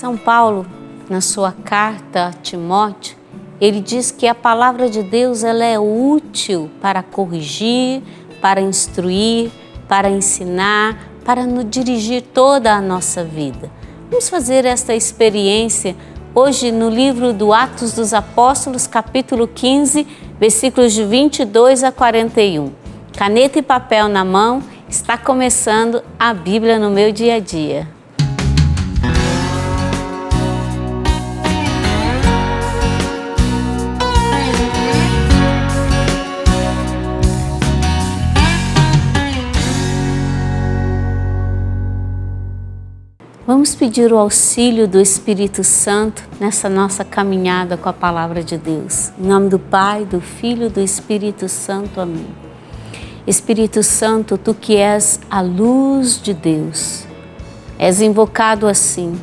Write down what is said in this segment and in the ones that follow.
São Paulo, na sua carta a Timóteo, ele diz que a palavra de Deus ela é útil para corrigir, para instruir, para ensinar, para nos dirigir toda a nossa vida. Vamos fazer esta experiência hoje no livro do Atos dos Apóstolos, capítulo 15, versículos de 22 a 41. Caneta e papel na mão, está começando a Bíblia no meu dia a dia. Vamos pedir o auxílio do Espírito Santo nessa nossa caminhada com a Palavra de Deus. Em nome do Pai, do Filho e do Espírito Santo. Amém. Espírito Santo, Tu que és a luz de Deus, és invocado assim.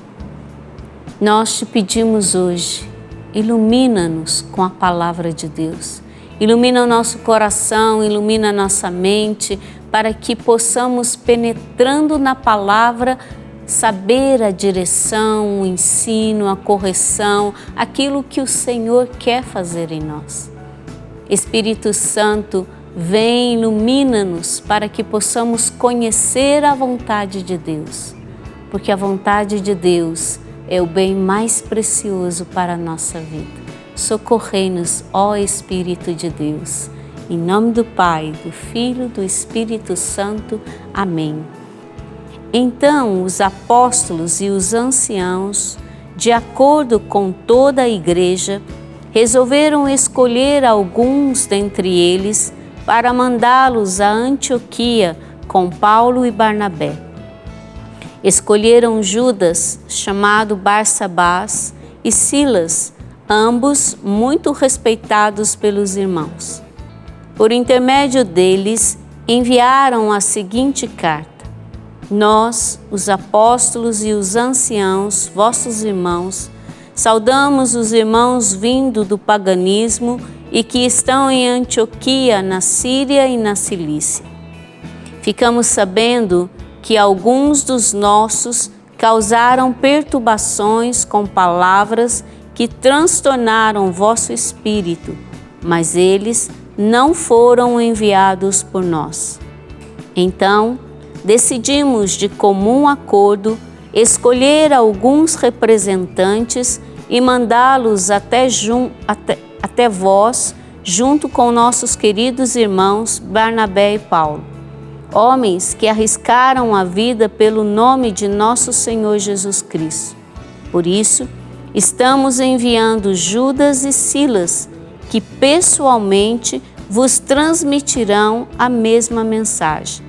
Nós te pedimos hoje, ilumina-nos com a Palavra de Deus. Ilumina o nosso coração, ilumina a nossa mente, para que possamos, penetrando na Palavra, saber a direção, o ensino, a correção, aquilo que o Senhor quer fazer em nós. Espírito Santo, vem, ilumina-nos para que possamos conhecer a vontade de Deus, porque a vontade de Deus é o bem mais precioso para a nossa vida. Socorrei-nos, ó Espírito de Deus. Em nome do Pai, do Filho e do Espírito Santo. Amém. Então os apóstolos e os anciãos, de acordo com toda a igreja, resolveram escolher alguns dentre eles para mandá-los a Antioquia com Paulo e Barnabé. Escolheram Judas, chamado Barsabás, e Silas, ambos muito respeitados pelos irmãos. Por intermédio deles, enviaram a seguinte carta: Nós, os apóstolos e os anciãos, vossos irmãos, saudamos os irmãos vindo do paganismo e que estão em Antioquia, na Síria e na Cilícia. Ficamos sabendo que alguns dos nossos causaram perturbações com palavras que transtornaram vosso espírito, mas eles não foram enviados por nós. Então, decidimos de comum acordo escolher alguns representantes e mandá-los até vós, junto com nossos queridos irmãos Barnabé e Paulo, homens que arriscaram a vida pelo nome de nosso Senhor Jesus Cristo. Por isso, estamos enviando Judas e Silas, que pessoalmente vos transmitirão a mesma mensagem.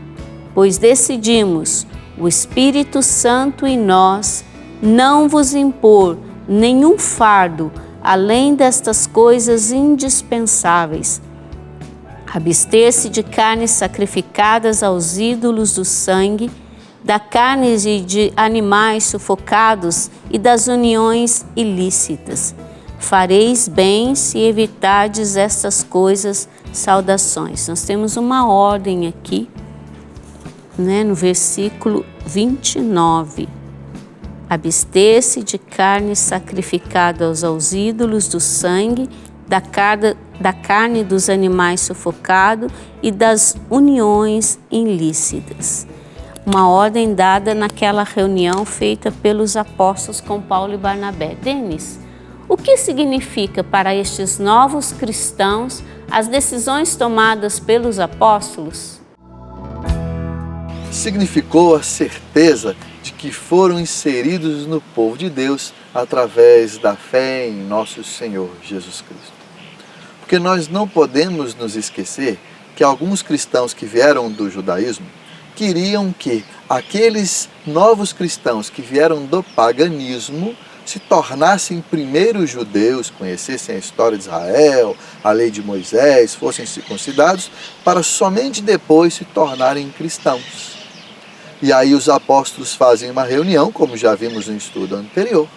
Pois decidimos, o Espírito Santo e nós, não vos impor nenhum fardo além destas coisas indispensáveis: abster-se de carnes sacrificadas aos ídolos do sangue, da carne de animais sufocados e das uniões ilícitas. Fareis bem se evitardes estas coisas. Saudações. Nós temos uma ordem aqui, no versículo 29, abster-se de carne sacrificada aos ídolos do sangue, da carne dos animais sufocados e das uniões ilícitas. Uma ordem dada naquela reunião feita pelos apóstolos com Paulo e Barnabé. Denis, o que significa para estes novos cristãos as decisões tomadas pelos apóstolos? Significou a certeza de que foram inseridos no povo de Deus através da fé em nosso Senhor Jesus Cristo. Porque nós não podemos nos esquecer que alguns cristãos que vieram do judaísmo queriam que aqueles novos cristãos que vieram do paganismo se tornassem primeiro judeus, conhecessem a história de Israel, a lei de Moisés, fossem circuncidados, para somente depois se tornarem cristãos. E aí os apóstolos fazem uma reunião, como já vimos no estudo anterior,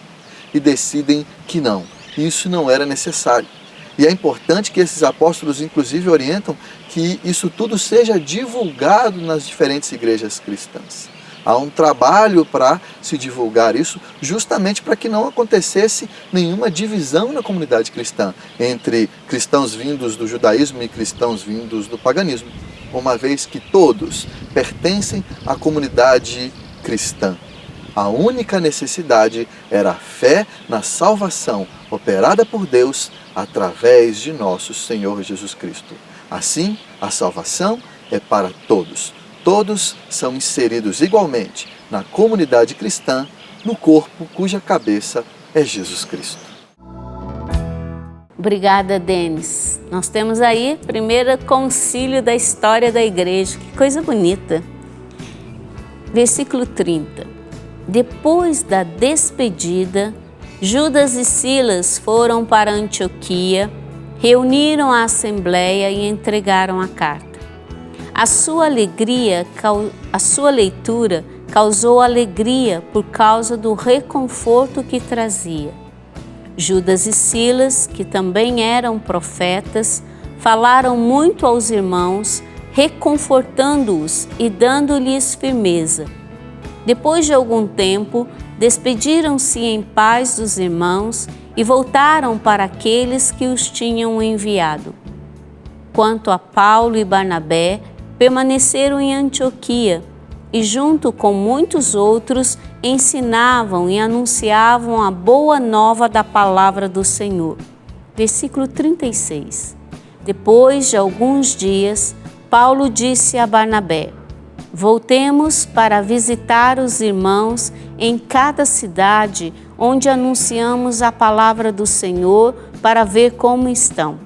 e decidem que não, isso não era necessário. E é importante que esses apóstolos, inclusive, orientam que isso tudo seja divulgado nas diferentes igrejas cristãs. Há um trabalho para se divulgar isso, justamente para que não acontecesse nenhuma divisão na comunidade cristã, entre cristãos vindos do judaísmo e cristãos vindos do paganismo, uma vez que todos pertencem à comunidade cristã. A única necessidade era a fé na salvação operada por Deus através de nosso Senhor Jesus Cristo. Assim, a salvação é para todos. Todos são inseridos igualmente na comunidade cristã, no corpo cuja cabeça é Jesus Cristo. Obrigada, Denis. Nós temos aí o primeiro concílio da história da igreja. Que coisa bonita. Versículo 30. Depois da despedida, Judas e Silas foram para Antioquia, reuniram a assembleia e entregaram a carta. A sua leitura causou alegria por causa do reconforto que trazia. Judas e Silas, que também eram profetas, falaram muito aos irmãos, reconfortando-os e dando-lhes firmeza. Depois de algum tempo, despediram-se em paz dos irmãos e voltaram para aqueles que os tinham enviado. Quanto a Paulo e Barnabé, permaneceram em Antioquia e, junto com muitos outros, ensinavam e anunciavam a boa nova da palavra do Senhor. Versículo 36. Depois de alguns dias, Paulo disse a Barnabé: voltemos para visitar os irmãos em cada cidade onde anunciamos a palavra do Senhor para ver como estão.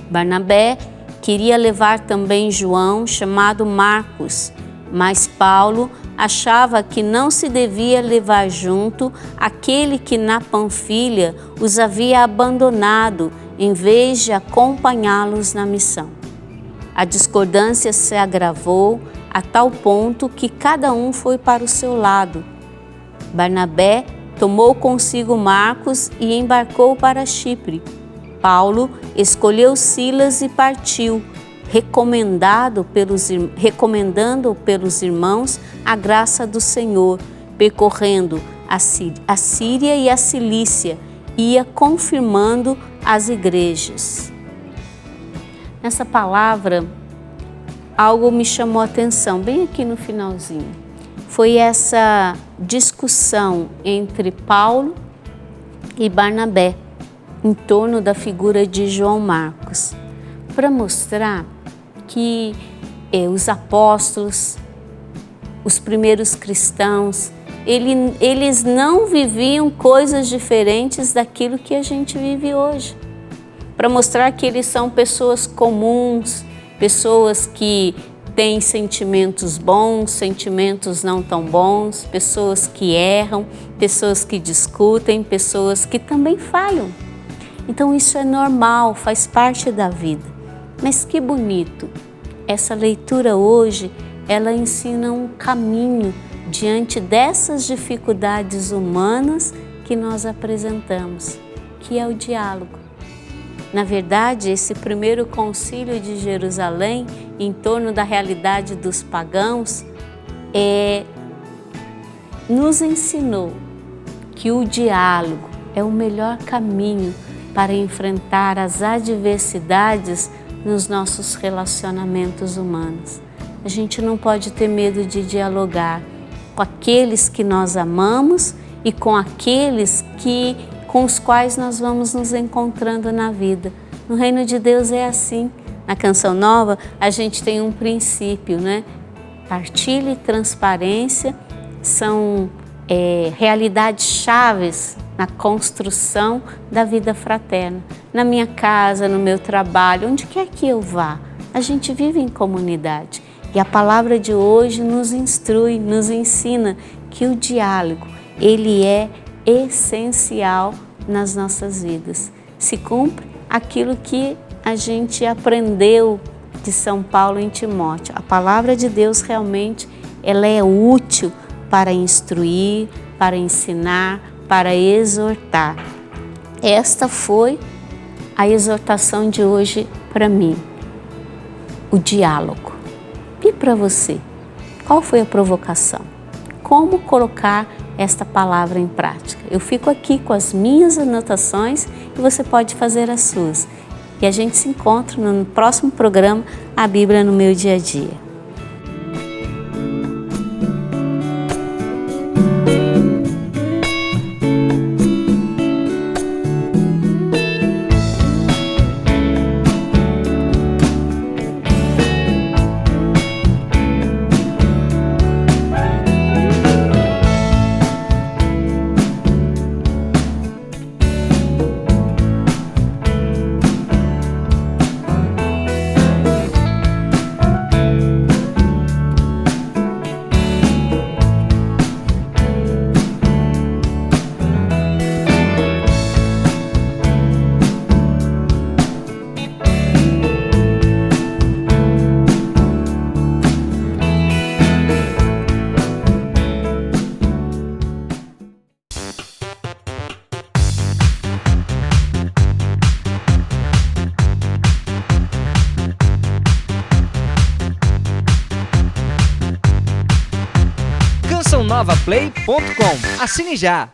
Barnabé queria levar também João, chamado Marcos, mas Paulo achava que não se devia levar junto aquele que na Panfilha os havia abandonado, em vez de acompanhá-los na missão. A discordância se agravou a tal ponto que cada um foi para o seu lado. Barnabé tomou consigo Marcos e embarcou para Chipre. Paulo escolheu Silas e partiu, recomendando pelos irmãos a graça do Senhor, percorrendo a Síria e a Cilícia, ia confirmando as igrejas. Nessa palavra, algo me chamou a atenção, bem aqui no finalzinho. Foi essa discussão entre Paulo e Barnabé em torno da figura de João Marcos, para mostrar que os apóstolos, os primeiros cristãos, eles não viviam coisas diferentes daquilo que a gente vive hoje. Para mostrar que eles são pessoas comuns, pessoas que têm sentimentos bons, sentimentos não tão bons, pessoas que erram, pessoas que discutem, pessoas que também falham. Então isso é normal, faz parte da vida. Mas que bonito! Essa leitura hoje, ela ensina um caminho diante dessas dificuldades humanas que nós apresentamos, que é o diálogo. Na verdade, esse primeiro concílio de Jerusalém, em torno da realidade dos pagãos, nos ensinou que o diálogo é o melhor caminho para enfrentar as adversidades nos nossos relacionamentos humanos. A gente não pode ter medo de dialogar com aqueles que nós amamos e com aqueles com os quais nós vamos nos encontrando na vida. No reino de Deus é assim. Na Canção Nova, a gente tem um princípio, né? Partilha e transparência são realidades chaves na construção da vida fraterna. Na minha casa, no meu trabalho, onde quer que eu vá, a gente vive em comunidade. E a palavra de hoje nos instrui, nos ensina que o diálogo, ele é essencial nas nossas vidas. Se cumpre aquilo que a gente aprendeu de São Paulo em Timóteo. A palavra de Deus realmente ela é útil para instruir, para ensinar, para exortar. Esta foi a exortação de hoje para mim, o diálogo. E para você, qual foi a provocação? como colocar esta palavra em prática. Eu fico aqui com as minhas anotações e você pode fazer as suas. E a gente se encontra no próximo programa, A Bíblia no Meu Dia a Dia. CançãoNovaPlay.com. Assine já!